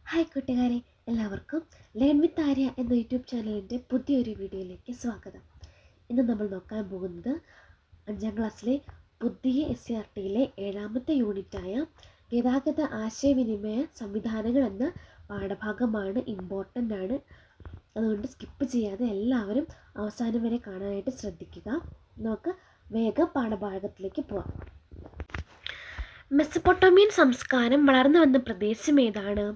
Hi കൂട്ടുകാരെ, എല്ലാവർക്കും learn with Arya എന്ന യൂട്യൂബ് ചാനലിൻ്റെ പുതിയൊരു വീഡിയോയിലേക്ക് സ്വാഗതം. ഇന്ന് നമ്മൾ നോക്കാൻ പോകുന്നത് 5ാം ക്ലാസ്സിലെ പുതിയ SCERTയിലെ 7ാമത്തെ യൂണിറ്റായ ഗതാഗത ആശയവിനിമയ സംവിധാനങ്ങൾ എന്ന പാഠഭാഗമാണ്. ഇമ്പോർട്ടൻ്റ് ആണ്, അതുകൊണ്ട് സ്കിപ്പ് ചെയ്യാതെ എല്ലാവരും അവസാനം വരെ കാണാനായിട്ട് ശ്രദ്ധിക്കുക. നമുക്ക് വേഗം പാഠഭാഗത്തിലേക്ക് പോവാം. മെസപ്പൊട്ടോമിയൻ സംസ്കാരം വളർന്നു വന്ന പ്രദേശം ഏതാണ്?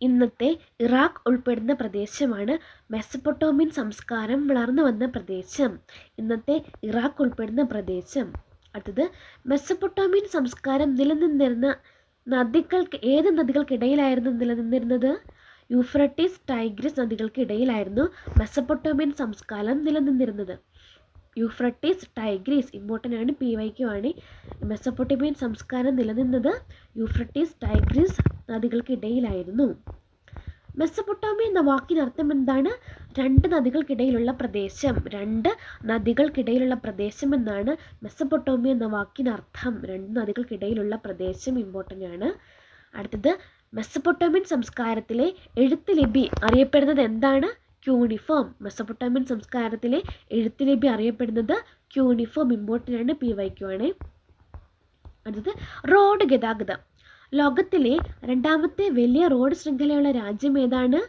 ഇന്നത്തെ ഇറാഖ് ഉൾപ്പെടുന്ന പ്രദേശമാണ് മെസപ്പൊട്ടോമിയൻ സംസ്കാരം വളർന്നു വന്ന പ്രദേശം. ഇന്നത്തെ ഇറാഖ് ഉൾപ്പെടുന്ന പ്രദേശം. അടുത്തത്, മെസപ്പൊട്ടോമിയൻ സംസ്കാരം നിലനിന്നിരുന്ന ഏത് നദികൾക്കിടയിലായിരുന്നു നിലനിന്നിരുന്നത്? യൂഫ്രട്ടീസ്, ടൈഗ്രിസ് നദികൾക്കിടയിലായിരുന്നു മെസപ്പൊട്ടോമിയൻ സംസ്കാരം നിലനിന്നിരുന്നത്. യൂഫ്രട്ടീസ്, ടൈഗ്രീസ് ഇമ്പോർട്ടൻ്റ് ആണ്, PYQ ആണ്. മെസപ്പൊട്ടോമിയൻ സംസ്കാരം നിലനിന്നത് യൂഫ്രട്ടീസ്, ടൈഗ്രീസ് നദികൾക്കിടയിലായിരുന്നു. മെസപ്പൊട്ടോമിയ എന്ന വാക്കിനർത്ഥം എന്താണ്? രണ്ട് നദികൾക്കിടയിലുള്ള പ്രദേശം. രണ്ട് നദികൾക്കിടയിലുള്ള പ്രദേശം എന്നാണ് മെസപ്പൊട്ടോമിയ എന്ന വാക്കിനർത്ഥം. രണ്ട് നദികൾക്കിടയിലുള്ള പ്രദേശം ഇമ്പോർട്ടൻ്റ് ആണ്. അടുത്തത്, മെസപ്പൊട്ടോമിയൻ സംസ്കാരത്തിലെ എഴുത്തുലിപി അറിയപ്പെടുന്നത് എന്താണ്? ക്യൂണിഫോം. മെസപ്പൊട്ടോമിയൻ സംസ്കാരത്തിലെ എഴുത്തുലിപി അറിയപ്പെടുന്നത് ക്യൂണിഫോം ഇമ്പോർട്ടൻ്റ് ആണ്, PYQ ആണ്. അടുത്തത്, റോഡ് ഗതാഗതം. ലോകത്തിലെ രണ്ടാമത്തെ വലിയ റോഡ് ശൃംഖലയുള്ള രാജ്യം ഏതാണ്?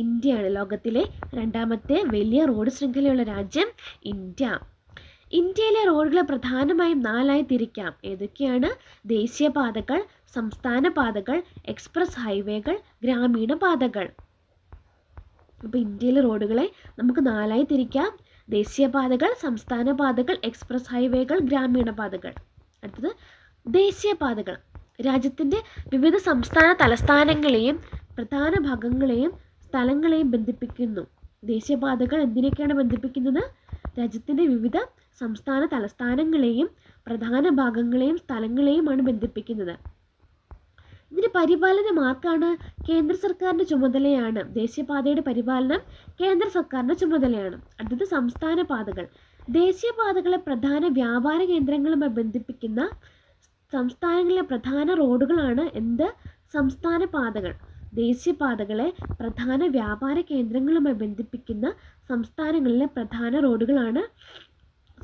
ഇന്ത്യയാണ്. ലോകത്തിലെ രണ്ടാമത്തെ വലിയ റോഡ് ശൃംഖലയുള്ള രാജ്യം ഇന്ത്യ. ഇന്ത്യയിലെ റോഡുകളെ പ്രധാനമായും 4ആയി തിരിക്കാം. ഏതൊക്കെയാണ്? ദേശീയപാതകൾ, സംസ്ഥാന പാതകൾ, എക്സ്പ്രസ് ഹൈവേകൾ, ഗ്രാമീണ പാതകൾ. അപ്പോൾ ഇന്ത്യയിലെ റോഡുകളെ നമുക്ക് 4ആയി തിരിക്കാം. ദേശീയപാതകൾ, സംസ്ഥാന പാതകൾ, എക്സ്പ്രസ് ഹൈവേകൾ, ഗ്രാമീണ പാതകൾ. അടുത്തത്, ദേശീയപാതകൾ രാജ്യത്തിൻ്റെ വിവിധ സംസ്ഥാന തലസ്ഥാനങ്ങളെയും പ്രധാന ഭാഗങ്ങളെയും സ്ഥലങ്ങളെയും ബന്ധിപ്പിക്കുന്നു. ദേശീയപാതകൾ എന്തിനൊക്കെയാണ് ബന്ധിപ്പിക്കുന്നത്? രാജ്യത്തിൻ്റെ വിവിധ സംസ്ഥാന തലസ്ഥാനങ്ങളെയും പ്രധാന ഭാഗങ്ങളെയും സ്ഥലങ്ങളെയുമാണ് ബന്ധിപ്പിക്കുന്നത്. ഇതിൻ്റെ പരിപാലനം ആർക്കാണ്? കേന്ദ്ര സർക്കാരിൻ്റെ ചുമതലയാണ്. ദേശീയപാതയുടെ പരിപാലനം കേന്ദ്ര സർക്കാരിൻ്റെ ചുമതലയാണ്. അടുത്തത്, സംസ്ഥാന പാതകൾ. ദേശീയപാതകളെ പ്രധാന വ്യാപാര കേന്ദ്രങ്ങളുമായി ബന്ധിപ്പിക്കുന്ന സംസ്ഥാനങ്ങളിലെ പ്രധാന റോഡുകളാണ് എന്ത്? സംസ്ഥാന പാതകൾ. ദേശീയപാതകളെ പ്രധാന വ്യാപാര കേന്ദ്രങ്ങളുമായി ബന്ധിപ്പിക്കുന്ന സംസ്ഥാനങ്ങളിലെ പ്രധാന റോഡുകളാണ്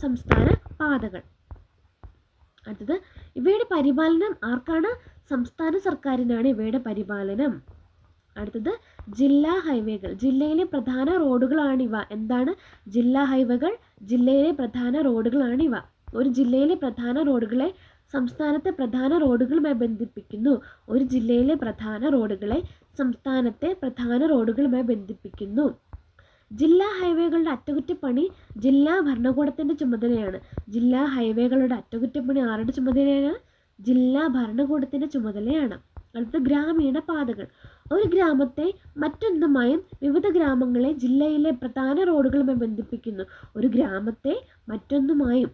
സംസ്ഥാന പാതകൾ. അടുത്തത്, ഇവയുടെ പരിപാലനം ആർക്കാണ്? സംസ്ഥാന സർക്കാരിനാണ് ഇവയുടെ പരിപാലനം. അടുത്തത്, ജില്ലാ ഹൈവേകൾ. ജില്ലയിലെ പ്രധാന റോഡുകളാണിവ. എന്താണ്? ജില്ലാ ഹൈവേകൾ ജില്ലയിലെ പ്രധാന റോഡുകളാണിവ. ഒരു ജില്ലയിലെ പ്രധാന റോഡുകളെ സംസ്ഥാനത്തെ പ്രധാന റോഡുകളുമായി ബന്ധിപ്പിക്കുന്നു. ഒരു ജില്ലയിലെ പ്രധാന റോഡുകളെ സംസ്ഥാനത്തെ പ്രധാന റോഡുകളുമായി ബന്ധിപ്പിക്കുന്നു. ജില്ലാ ഹൈവേകളുടെ അറ്റകുറ്റപ്പണി ജില്ലാ ഭരണകൂടത്തിൻ്റെ ചുമതലയാണ്. ജില്ലാ ഹൈവേകളുടെ അറ്റകുറ്റപ്പണി ആരുടെ ചുമതലയാണ്? ജില്ലാ ഭരണകൂടത്തിൻ്റെ ചുമതലയാണ്. അടുത്ത, ഗ്രാമീണ പാതകൾ. ഒരു ഗ്രാമത്തെ മറ്റൊന്നുമായും വിവിധ ഗ്രാമങ്ങളെ ജില്ലയിലെ പ്രധാന റോഡുകളുമായി ബന്ധിപ്പിക്കുന്നു. ഒരു ഗ്രാമത്തെ മറ്റൊന്നുമായും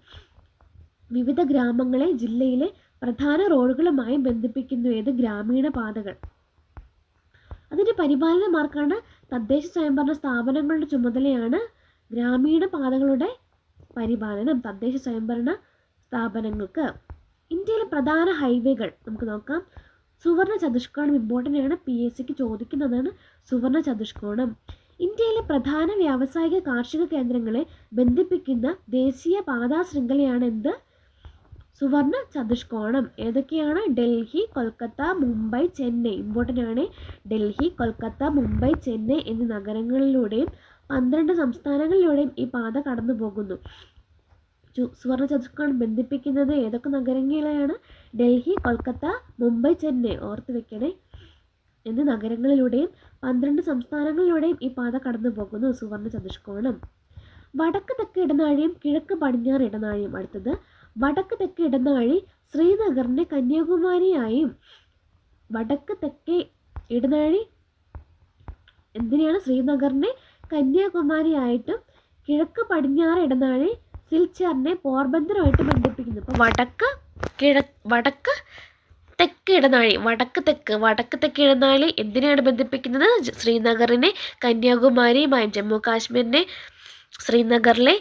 വിവിധ ഗ്രാമങ്ങളെ ജില്ലയിലെ പ്രധാന റോഡുകളുമായി ബന്ധിപ്പിക്കുന്നു. ഏത്? ഗ്രാമീണ പാതകൾ. അതിൻ്റെ പരിപാലനം ആർക്കാണ്? തദ്ദേശ സ്വയംഭരണ സ്ഥാപനങ്ങളുടെ ചുമതലയാണ് ഗ്രാമീണ പാതകളുടെ പരിപാലനം. തദ്ദേശ സ്വയംഭരണ സ്ഥാപനങ്ങൾക്ക്. ഇന്ത്യയിലെ പ്രധാന ഹൈവേകൾ നമുക്ക് നോക്കാം. സുവർണ ചതുഷ്കോണം ഇമ്പോർട്ടൻ്റ് ആണ്, PSCക്ക് ചോദിക്കുന്നതാണ് സുവർണ ചതുഷ്കോണം. ഇന്ത്യയിലെ പ്രധാന വ്യാവസായിക കാർഷിക കേന്ദ്രങ്ങളെ ബന്ധിപ്പിക്കുന്ന ദേശീയ പാതാ ശൃംഖലയാണ് എന്ത്? സുവർണ ചതുഷ്കോണം. ഏതൊക്കെയാണ്? ഡൽഹി, കൊൽക്കത്ത, മുംബൈ, ചെന്നൈ ഇമ്പോർട്ടൻ്റ് ആണ്. ഡൽഹി, കൊൽക്കത്ത, മുംബൈ, ചെന്നൈ എന്നീ നഗരങ്ങളിലൂടെയും 12 സംസ്ഥാനങ്ങളിലൂടെയും ഈ പാത കടന്നു പോകുന്നു. സുവർണ ചതുഷ്കോണം ബന്ധിപ്പിക്കുന്നത് ഏതൊക്കെ നഗരങ്ങളെയാണ്? ഡൽഹി, കൊൽക്കത്ത, മുംബൈ, ചെന്നൈ ഓർത്ത് വെക്കണേ. എന്നീ നഗരങ്ങളിലൂടെയും 12 സംസ്ഥാനങ്ങളിലൂടെയും ഈ പാത കടന്നു പോകുന്നു. സുവർണ ചതുഷ്കോണം. വടക്ക് തെക്ക് ഇടനാഴിയും കിഴക്ക് പടിഞ്ഞാറ് ഇടനാഴിയും. അടുത്തത്, വടക്ക് തെക്ക് ഇടനാഴി ശ്രീനഗറിനെ കന്യാകുമാരിയായും. വടക്ക് തെക്കേ ഇടനാഴി എന്തിനാണ്? ശ്രീനഗറിനെ കന്യാകുമാരിയായിട്ടും കിഴക്ക് പടിഞ്ഞാറ് ഇടനാഴി സിൽച്ചാറിനെ പോർബന്ദറുമായിട്ട് ബന്ധിപ്പിക്കുന്നു. അപ്പോൾ വടക്ക് തെക്ക് ഇടനാഴി, വടക്ക് തെക്ക് ഇടനാഴി എന്തിനാണ് ബന്ധിപ്പിക്കുന്നത്? ശ്രീനഗറിനെ കന്യാകുമാരിയുമായും ജമ്മു കാശ്മീരിനെ ശ്രീനഗറിലെ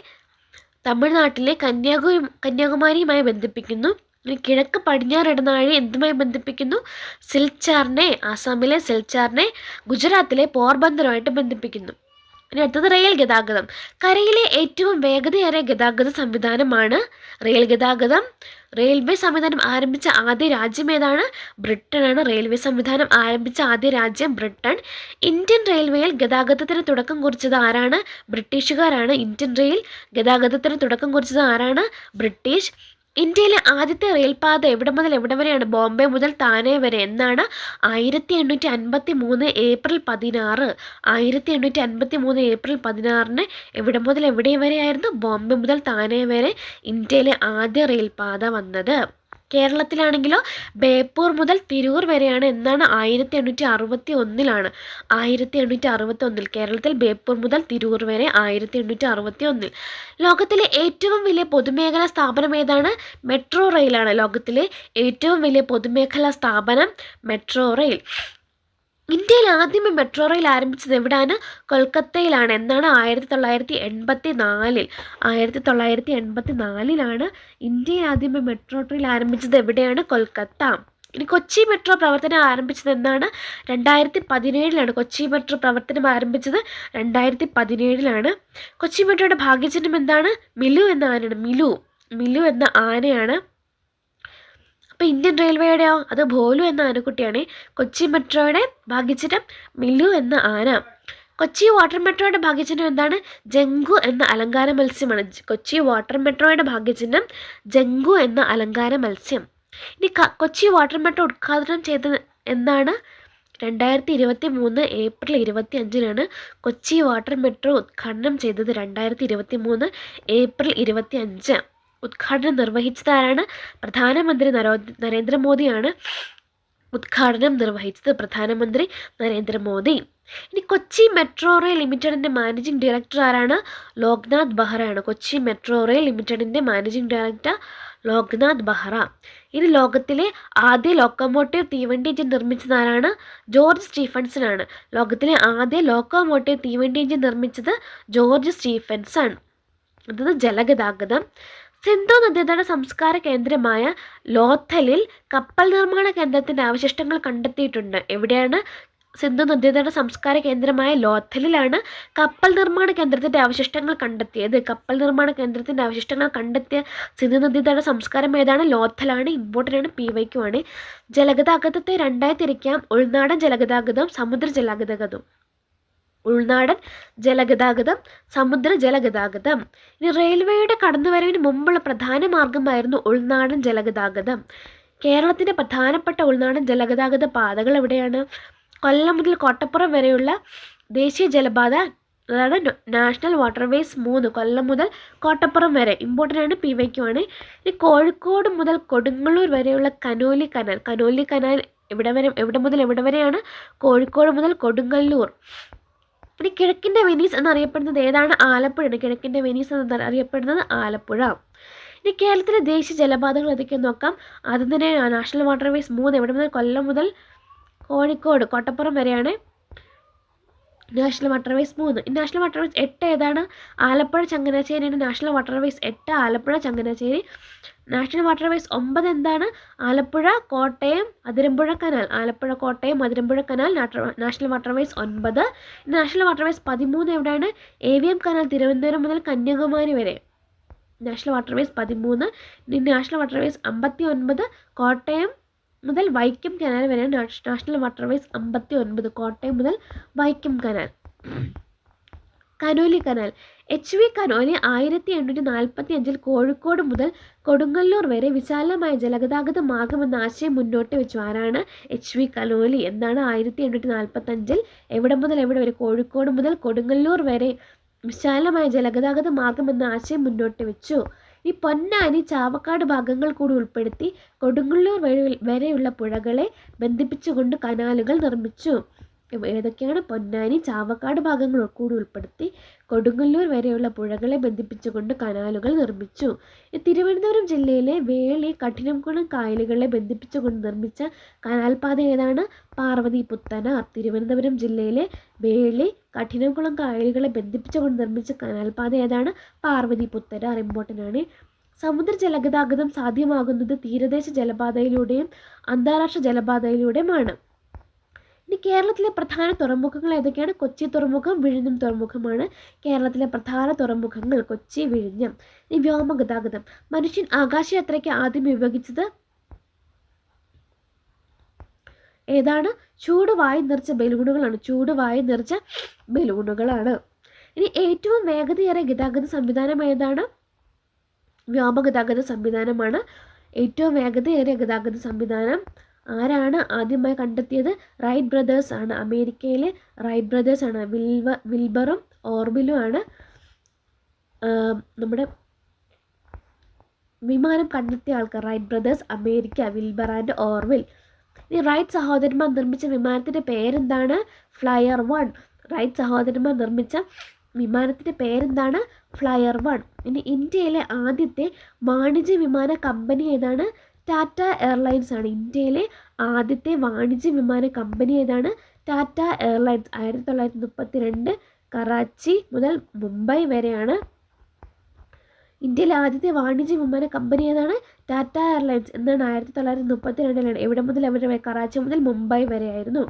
തമിഴ്നാട്ടിലെ കന്യാകുമാരിയുമായി ബന്ധിപ്പിക്കുന്നു. ഇനി കിഴക്ക് പടിഞ്ഞാറ് ഇടനാഴി എന്തുമായി ബന്ധിപ്പിക്കുന്നു? സിൽച്ചാറിനെ, ആസാമിലെ സിൽച്ചാറിനെ ഗുജറാത്തിലെ പോർബന്ദറുമായിട്ട് ബന്ധിപ്പിക്കുന്നു. ഇനി അടുത്തത് റെയിൽ ഗതാഗതം. കരയിലെ ഏറ്റവും വേഗതയേറിയ ഗതാഗത സംവിധാനമാണ് റെയിൽ ഗതാഗതം. റെയിൽവേ സംവിധാനം ആരംഭിച്ച ആദ്യ രാജ്യം ഏതാണ്? ബ്രിട്ടനാണ്. റെയിൽവേ സംവിധാനം ആരംഭിച്ച ആദ്യ രാജ്യം ബ്രിട്ടൻ. ഇന്ത്യൻ റെയിൽവേയിൽ ഗതാഗതത്തിന് തുടക്കം കുറിച്ചത് ആരാണ്? ബ്രിട്ടീഷുകാരാണ്. ഇന്ത്യൻ റെയിൽ ഗതാഗതത്തിന് തുടക്കം കുറിച്ചത് ആരാണ്? ബ്രിട്ടീഷ്. ഇന്ത്യയിലെ ആദ്യത്തെ റെയിൽപാത എവിടെ മുതൽ എവിടെ വരെയാണ്? ബോംബെ മുതൽ താനെ വരെ. എന്നാണ്? 1853 ഏപ്രിൽ 16. 1853 ഏപ്രിൽ 16 എവിടെ മുതൽ എവിടെ വരെയായിരുന്നു? ബോംബെ മുതൽ താനെ വരെ ഇന്ത്യയിലെ ആദ്യ റെയിൽപാത വന്നത്. കേരളത്തിലാണെങ്കിലോ ബേപ്പൂർ മുതൽ തിരൂർ വരെയാണ്. എന്നാണ്? 1861. 1861 കേരളത്തിൽ ബേപ്പൂർ മുതൽ തിരൂർ വരെ 1861. ലോകത്തിലെ ഏറ്റവും വലിയ പൊതുമേഖലാ സ്ഥാപനം ഏതാണ്? മെട്രോ റെയിലാണ്. ലോകത്തിലെ ഏറ്റവും വലിയ പൊതുമേഖലാ സ്ഥാപനം മെട്രോ റെയിൽ. ഇന്ത്യയിൽ ആദ്യമേ മെട്രോ റെയിൽ ആരംഭിച്ചത് എവിടെയാണ്? കൊൽക്കത്തയിലാണ്. എന്നാണ്? 1984. 1984 ഇന്ത്യയിൽ ആദ്യമേ മെട്രോ റെയിൽ ആരംഭിച്ചത് എവിടെയാണ്? കൊൽക്കത്ത. ഇനി കൊച്ചി മെട്രോ പ്രവർത്തനം ആരംഭിച്ചത് എന്നാണ്? 2017. കൊച്ചി മെട്രോ പ്രവർത്തനം ആരംഭിച്ചത് 2017. കൊച്ചി മെട്രോയുടെ ഭാഗ്യചിഹ്നം എന്താണ്? മിലു എന്ന ആനയാണ്. മിലു എന്ന ആനയാണ്. അപ്പോൾ ഇന്ത്യൻ റെയിൽവേയുടെയോ? അത് ഭോലു എന്ന ആനക്കുട്ടിയാണ്. കൊച്ചി മെട്രോയുടെ ഭാഗ്യചിഹ്നം മിലു എന്ന ആന. കൊച്ചി വാട്ടർ മെട്രോയുടെ ഭാഗ്യചിഹ്നം എന്താണ്? ജംഗു എന്ന അലങ്കാര മത്സ്യമാണ്. കൊച്ചി വാട്ടർ മെട്രോയുടെ ഭാഗ്യചിഹ്നം ജംഗു എന്ന അലങ്കാര മത്സ്യം. ഇനി കൊച്ചി വാട്ടർ മെട്രോ ഉദ്ഘാടനം ചെയ്തത് എന്നാണ്? 2023 ഏപ്രിൽ 25 കൊച്ചി വാട്ടർ മെട്രോ ഉദ്ഘാടനം ചെയ്തത്. 2023 ഏപ്രിൽ 25. ഉദ്ഘാടനം നിർവഹിച്ചത് ആരാണ്? പ്രധാനമന്ത്രി നരേന്ദ്രമോദിയാണ് ഉദ്ഘാടനം നിർവഹിച്ചത്. പ്രധാനമന്ത്രി നരേന്ദ്രമോദി. ഇനി Kochi metro rail ലിമിറ്റഡിൻ്റെ managing director ആരാണ്? Loknath ബെഹ്റയാണ്. Kochi metro rail ലിമിറ്റഡിൻ്റെ managing director Loknath Behera. ഇനി ലോകത്തിലെ ആദ്യ ലോക്കോമോട്ടീവ് തീവണ്ടി എഞ്ചിൻ നിർമ്മിച്ചത് ആരാണ്? George Stephenson. ലോകത്തിലെ ആദ്യ ലോക്കോമോട്ടീവ് തീവണ്ടി എഞ്ചിൻ നിർമ്മിച്ചത് ജോർജ് സ്റ്റീഫൻസൺ. അടുത്തത് ജലഗതാഗതം. സിന്ധു നദീതട സംസ്കാര കേന്ദ്രമായ ലോഥലിൽ കപ്പൽ നിർമ്മാണ കേന്ദ്രത്തിൻ്റെ അവശിഷ്ടങ്ങൾ കണ്ടെത്തിയിട്ടുണ്ട്. എവിടെയാണ്? സിന്ധു നദീതട സംസ്കാര കേന്ദ്രമായ ലോഥലിലാണ് കപ്പൽ നിർമ്മാണ കേന്ദ്രത്തിൻ്റെ അവശിഷ്ടങ്ങൾ കണ്ടെത്തിയത്. കപ്പൽ നിർമ്മാണ കേന്ദ്രത്തിൻ്റെ അവശിഷ്ടങ്ങൾ കണ്ടെത്തിയ സിന്ധു നദീതട സംസ്കാരം ഏതാണ്? ലോഥലാണ്. ഇമ്പോർട്ടൻ്റ് ആണ്, PYQ ആണ്. ജലഗതാഗതത്തെ രണ്ടായി തിരിക്കാം: ഉൾനാടൻ ജലഗതാഗതം, സമുദ്ര ജലഗതാഗതം. ഉൾനാടൻ ജലഗതാഗതം, സമുദ്ര ജലഗതാഗതം. ഇനി റെയിൽവേയുടെ കടന്നുവരവിന് മുമ്പുള്ള പ്രധാന മാർഗമായിരുന്നു ഉൾനാടൻ ജലഗതാഗതം. കേരളത്തിൻ്റെ പ്രധാനപ്പെട്ട ഉൾനാടൻ ജലഗതാഗത പാതകൾ എവിടെയാണ്? കൊല്ലം മുതൽ കോട്ടപ്പുറം വരെയുള്ള ദേശീയ ജലപാത, അതാണ് നാഷണൽ വാട്ടർവേസ് 3. കൊല്ലം മുതൽ കോട്ടപ്പുറം വരെ. ഇമ്പോർട്ടൻ്റ് ആണ്, PYQ ആണ്. ഇനി കോഴിക്കോട് മുതൽ കൊടുങ്ങല്ലൂർ വരെയുള്ള കനോലി കനാൽ എവിടെ മുതൽ എവിടെ വരെയാണ്? കോഴിക്കോട് മുതൽ കൊടുങ്ങല്ലൂർ. ഇനി കിഴക്കിൻ്റെ വെനീസ് എന്നറിയപ്പെടുന്നത് ഏതാണ്? ആലപ്പുഴയാണ്. കിഴക്കിൻ്റെ വെനീസ് എന്നറിയപ്പെടുന്നത് ആലപ്പുഴ. ഇനി കേരളത്തിലെ ദേശീയ ജലപാതകൾ ഏതൊക്കെയെന്ന് നോക്കാം. ആദ്യം തന്നെ നാഷണൽ വാട്ടർവേസ് 3 എവിടെ മുതൽ? കൊല്ലം മുതൽ കോഴിക്കോട് കോട്ടപ്പുറം വരെയാണ് നാഷണൽ വാട്ടർവേസ് 3. നാഷണൽ വാട്ടർവേസ് 8 ഏതാണ്? ആലപ്പുഴ ചങ്ങനാശ്ശേരിയാണ് national waterways 8. Alappuzha Changanassery. National waterways 9 എന്താണ്? Alappuzha Kottayam Athirampuzha canal. Alappuzha Kottayam Athirampuzha canal national waterways 9. National waterways 13 എവിടെയാണ്? AVM കനാൽ, തിരുവനന്തപുരം മുതൽ കന്യാകുമാരി വരെ. National waterways 13. National waterways 59 Kottayam മുതൽ വൈക്കം കനാൽ വരെയാണ്. നാഷണൽ വാട്ടർവേസ് 59 കോട്ടയം മുതൽ Vaikom canal. Conolly canal. HV Conolly 1845 Kozhikode മുതൽ കൊടുങ്ങല്ലൂർ വരെ വിശാലമായ ജലഗതാഗത മാർഗമെന്ന ആശയം മുന്നോട്ട് വെച്ചു. ആരാണ്? HV Conolly. എന്താണ്? 1845 എവിടെ മുതൽ എവിടെ വരെ? കോഴിക്കോട് മുതൽ കൊടുങ്ങല്ലൂർ വരെ വിശാലമായ ജലഗതാഗത മാർഗം എന്ന ആശയം മുന്നോട്ട് വെച്ചു. ഈ പൊന്നാനി ചാവക്കാട് ഭാഗങ്ങൾ കൂടി ഉൾപ്പെടുത്തി കൊടുങ്ങല്ലൂർ വരെയുള്ള പുഴകളെ ബന്ധിപ്പിച്ചുകൊണ്ട് കനാലുകൾ നിർമ്മിച്ചു. ഏതൊക്കെയാണ്? പൊന്നാനി ചാവക്കാട് ഭാഗങ്ങൾ കൂടി ഉൾപ്പെടുത്തി കൊടുങ്ങല്ലൂർ വരെയുള്ള പുഴകളെ ബന്ധിപ്പിച്ചുകൊണ്ട് കനാലുകൾ നിർമ്മിച്ചു. തിരുവനന്തപുരം ജില്ലയിലെ വേളി കഠിനംകുളം കായലുകളെ ബന്ധിപ്പിച്ചുകൊണ്ട് നിർമ്മിച്ച കനാൽപാത ഏതാണ്? പാർവതി പുത്തനാർ. തിരുവനന്തപുരം ജില്ലയിലെ വേളി കഠിനംകുളം കായലുകളെ ബന്ധിപ്പിച്ചുകൊണ്ട് നിർമ്മിച്ച കനാൽപാത ഏതാണ്? പാർവതി പുത്തനാർ. ഇമ്പോർട്ടൻ്റ് ആണ്. സമുദ്രജല ഗതാഗതം സാധ്യമാകുന്നത് തീരദേശ ജലപാതയിലൂടെയും അന്താരാഷ്ട്ര ജലപാതയിലൂടെയുമാണ്. ഇനി കേരളത്തിലെ പ്രധാന തുറമുഖങ്ങൾ ഏതൊക്കെയാണ്? കൊച്ചി തുറമുഖം, വിഴിഞ്ഞം തുറമുഖമാണ് കേരളത്തിലെ പ്രധാന തുറമുഖങ്ങൾ. കൊച്ചി, വിഴിഞ്ഞം. ഇനി വ്യോമഗതാഗതം. മനുഷ്യൻ ആകാശയാത്രയ്ക്ക് ആദ്യം ഉപയോഗിച്ചത് ഏതാണ്? ചൂടുവായു നിറച്ച ബലൂണുകളാണ്. ചൂടുവായു നിറച്ച ബലൂണുകളാണ്. ഇനി ഏറ്റവും വേഗതയേറിയ ഗതാഗത സംവിധാനം ഏതാണ്? വ്യോമഗതാഗത സംവിധാനമാണ്. ഏറ്റവും വേഗതയേറിയ ഗതാഗത സംവിധാനം ആരാണ് ആദ്യമായി കണ്ടെത്തിയത്? റൈറ്റ് ബ്രദേഴ്സ് ആണ്. അമേരിക്കയിലെ റൈറ്റ് ബ്രദേഴ്സ് ആണ്. വിൽബറും ഓർബിലും ആണ് നമ്മുടെ വിമാനം കണ്ടെത്തിയ ആൾക്കാർ. Wright brothers, America, Wilbur and Orville. ഇനി റൈറ്റ് സഹോദരന്മാർ നിർമ്മിച്ച വിമാനത്തിൻ്റെ പേരെന്താണ്? ഫ്ലയർ 1. റൈറ്റ് സഹോദരന്മാർ നിർമ്മിച്ച വിമാനത്തിൻ്റെ പേരെന്താണ്? ഫ്ലയർ 1. ഇനി ഇന്ത്യയിലെ ആദ്യത്തെ വാണിജ്യ വിമാന കമ്പനി ഏതാണ്? ടാറ്റ എയർലൈൻസ് ആണ്. ഇന്ത്യയിലെ ആദ്യത്തെ വാണിജ്യ വിമാന കമ്പനി ഏതാണ്? ടാറ്റ എയർലൈൻസ്. 1932 കറാച്ചി മുതൽ മുംബൈ വരെയാണ്. ഇന്ത്യയിലെ ആദ്യത്തെ വാണിജ്യ വിമാന കമ്പനി ഏതാണ്? ടാറ്റ എയർലൈൻസ് എന്നാണ്. 1932 എവിടെ മുതൽ എവിടെ വരെ? കറാച്ചി മുതൽ മുംബൈ വരെയായിരുന്നു.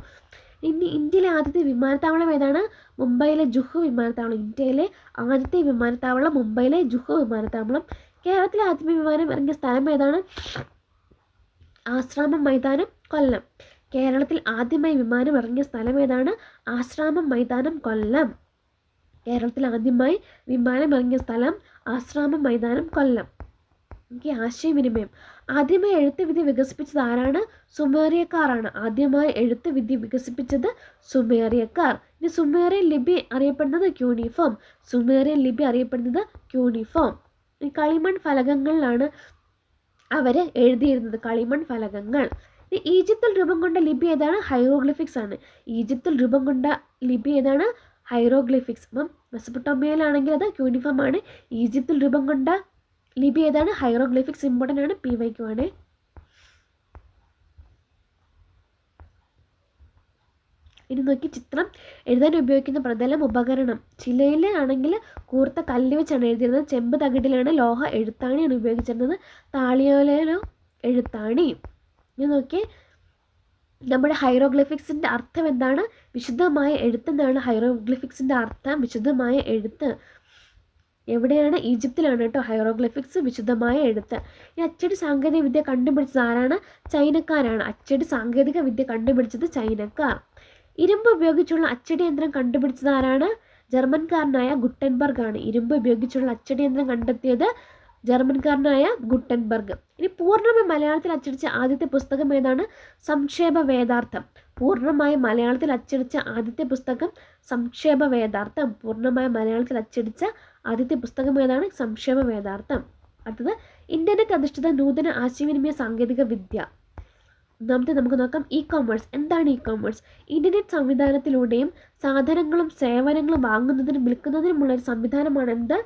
ഇനി ഇന്ത്യയിലെ ആദ്യത്തെ വിമാനത്താവളം ഏതാണ്? മുംബൈയിലെ ജുഹു വിമാനത്താവളം. ഇന്ത്യയിലെ ആദ്യത്തെ വിമാനത്താവളം മുംബൈയിലെ ജുഹു വിമാനത്താവളം. കേരളത്തിലെ ആദ്യത്തെ വിമാനം ഇറങ്ങിയ സ്ഥലം ഏതാണ്? ആശ്രാമം മൈതാനം, കൊല്ലം. കേരളത്തിൽ ആദ്യമായി വിമാനം ഇറങ്ങിയ സ്ഥലം ഏതാണ്? ആശ്രാമം മൈതാനം, കൊല്ലം. കേരളത്തിൽ ആദ്യമായി വിമാനം ഇറങ്ങിയ സ്ഥലം ആശ്രാമം മൈതാനം, കൊല്ലം. ഓക്കെ. ആശയവിനിമയം. ആദ്യമായി എഴുത്തുവിദ്യ വികസിപ്പിച്ചത് ആരാണ്? സുമേറിയക്കാരാണ്. ആദ്യമായി എഴുത്തുവിദ്യ വികസിപ്പിച്ചത് സുമേറിയക്കാർ. ഇനി സുമേറിയൻ ലിപി അറിയപ്പെടുന്നത് ക്യൂണിഫോം. സുമേറിയൻ ലിപി അറിയപ്പെടുന്നത് ക്യൂണിഫോം. ഈ കളിമൺ ഫലകങ്ങളിലാണ് അവർ എഴുതിയിരുന്നത്. കളിമൺ ഫലകങ്ങൾ. ഈജിപ്തിൽ രൂപം കൊണ്ട ലിപി ഏതാണ്? ഹൈറോഗ്ലിഫിക്സ് ആണ്. ഈജിപ്തിൽ രൂപം കൊണ്ട ലിപി ഏതാണ്? ഹൈറോഗ്ലിഫിക്സ്. അപ്പം മെസപ്പൊട്ടേമിയയിലാണെങ്കിൽ അത് ക്യൂണിഫോം ആണ്. ഈജിപ്തിൽ രൂപം കൊണ്ട ലിപി ഏതാണ്? ഹൈറോഗ്ലിഫിക്സ്. ഇമ്പോർട്ടൻ്റ് ആണ്. PYQ ആണ്. ഇനി നോക്കി, ചിത്രം എഴുതാൻ ഉപയോഗിക്കുന്ന പ്രതലം, ഉപകരണം. ചിലയിൽ ആണെങ്കിൽ കൂർത്ത കല്ല് വെച്ചാണ് എഴുതിയിരുന്നത്. ചെമ്പ് തകിടിലാണ്. ലോഹ എഴുത്താണിയാണ് ഉപയോഗിച്ചിരുന്നത്. താളിയോലയിലോ എഴുത്താണി. ഇനി നോക്കി, നമ്മുടെ ഹൈറോഗ്ലിഫിക്സിൻ്റെ അർത്ഥം എന്താണ്? വിശുദ്ധമായ എഴുത്തെന്നാണ് ഹൈറോഗ്ലിഫിക്സിൻ്റെ അർത്ഥം. വിശുദ്ധമായ എഴുത്ത്. എവിടെയാണ്? ഈജിപ്തിലാണ് കേട്ടോ ഹൈറോഗ്ലിഫിക്സ്, വിശുദ്ധമായ എഴുത്ത്. ഈ അച്ചടി സാങ്കേതിക വിദ്യ കണ്ടുപിടിച്ചത് ആരാണ്? ചൈനക്കാരാണ്. അച്ചടി സാങ്കേതിക വിദ്യ കണ്ടുപിടിച്ചത് ചൈനക്കാർ. ഇരുമ്പ് ഉപയോഗിച്ചുള്ള അച്ചടി യന്ത്രം കണ്ടുപിടിച്ചത് ആരാണ്? ജർമ്മൻകാരനായ ഗുട്ടൻബർഗ് ആണ്. ഇരുമ്പ് ഉപയോഗിച്ചുള്ള അച്ചടി യന്ത്രം കണ്ടെത്തിയത് ജർമ്മൻകാരനായ ഗുട്ടൻബർഗ്. ഇനി പൂർണ്ണമായി മലയാളത്തിൽ അച്ചടിച്ച ആദ്യത്തെ പുസ്തകം ഏതാണ്? സംക്ഷേപ വേദാർത്ഥം. പൂർണ്ണമായി മലയാളത്തിൽ അച്ചടിച്ച ആദ്യത്തെ പുസ്തകം സംക്ഷേപ വേദാർത്ഥം. പൂർണ്ണമായ മലയാളത്തിൽ അച്ചടിച്ച ആദ്യത്തെ പുസ്തകം ഏതാണ്? സംക്ഷേപ വേദാർത്ഥം. അടുത്തത് ഇൻ്റർനെറ്റ് അധിഷ്ഠിത നൂതന ആശയവിനിമയ സാങ്കേതിക വിദ്യ. ഒന്നാമത്തെ നമുക്ക് നോക്കാം, ഇ-കൊമേഴ്സ്. എന്താണ് ഇ-കൊമേഴ്സ്? ഇൻ്റർനെറ്റ് സംവിധാനത്തിലൂടെയും സാധനങ്ങളും സേവനങ്ങളും വാങ്ങുന്നതിനും വിൽക്കുന്നതിനുമുള്ള ഒരു സംവിധാനമാണ് എന്ത്?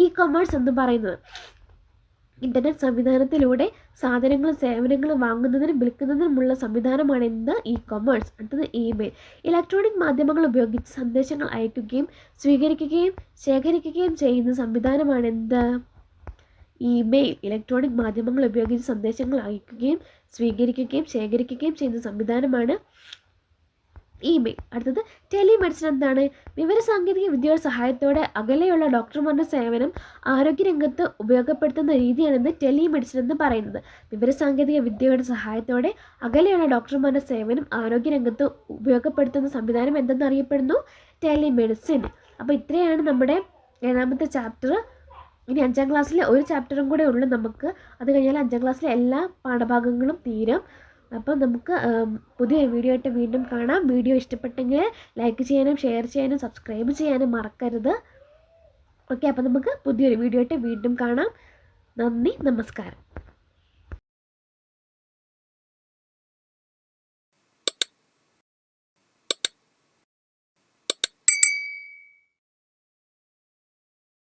ഇ-കൊമേഴ്സ് എന്ന് പറയുന്നത്. ഇൻ്റർനെറ്റ് സംവിധാനത്തിലൂടെ സാധനങ്ങളും സേവനങ്ങളും വാങ്ങുന്നതിനും വിൽക്കുന്നതിനുമുള്ള സംവിധാനമാണ് എന്ത്? ഇ-കൊമേഴ്സ്. അടുത്തത് ഇമെയിൽ. ഇലക്ട്രോണിക് മാധ്യമങ്ങൾ ഉപയോഗിച്ച് സന്ദേശങ്ങൾ അയക്കുകയും സ്വീകരിക്കുകയും ശേഖരിക്കുകയും ചെയ്യുന്ന സംവിധാനമാണ് എന്ത്? ഇമെയിൽ. ഇലക്ട്രോണിക് മാധ്യമങ്ങൾ ഉപയോഗിച്ച് സന്ദേശങ്ങൾ അയക്കുകയും സ്വീകരിക്കുകയും ശേഖരിക്കുകയും ചെയ്യുന്ന സംവിധാനമാണ് ഇമെയിൽ. അടുത്തത് ടെലിമെഡിസിൻ. എന്താണ്? വിവരസാങ്കേതിക വിദ്യയുടെ സഹായത്തോടെ അകലെയുള്ള ഡോക്ടർമാരുടെ സേവനം ആരോഗ്യരംഗത്ത് ഉപയോഗപ്പെടുത്തുന്ന രീതിയാണെന്ന് ടെലിമെഡിസിൻ എന്ന് പറയുന്നത്. വിവരസാങ്കേതിക വിദ്യയുടെ സഹായത്തോടെ അകലെയുള്ള ഡോക്ടർമാരുടെ സേവനം ആരോഗ്യരംഗത്ത് ഉപയോഗപ്പെടുത്തുന്ന സംവിധാനം എന്തെന്നറിയപ്പെടുന്നു? ടെലിമെഡിസിൻ. അപ്പോൾ ഇത്രയാണ് നമ്മുടെ 7ാമത്തെ ചാപ്റ്റർ. ഇനി 5ാം ക്ലാസ്സിലെ ഒരു ചാപ്റ്ററും കൂടെ ഉള്ളു നമുക്ക്. അത് കഴിഞ്ഞാൽ 5ാം ക്ലാസ്സിലെ എല്ലാ പാഠഭാഗങ്ങളും തീരും. അപ്പം നമുക്ക് പുതിയ വീഡിയോ ആയിട്ട് വീണ്ടും കാണാം. വീഡിയോ ഇഷ്ടപ്പെട്ടെങ്കിൽ ലൈക്ക് ചെയ്യാനും ഷെയർ ചെയ്യാനും സബ്സ്ക്രൈബ് ചെയ്യാനും മറക്കരുത്. ഓക്കെ, അപ്പം നമുക്ക് പുതിയൊരു വീഡിയോ ആയിട്ട് വീണ്ടും കാണാം. നന്ദി, നമസ്കാരം.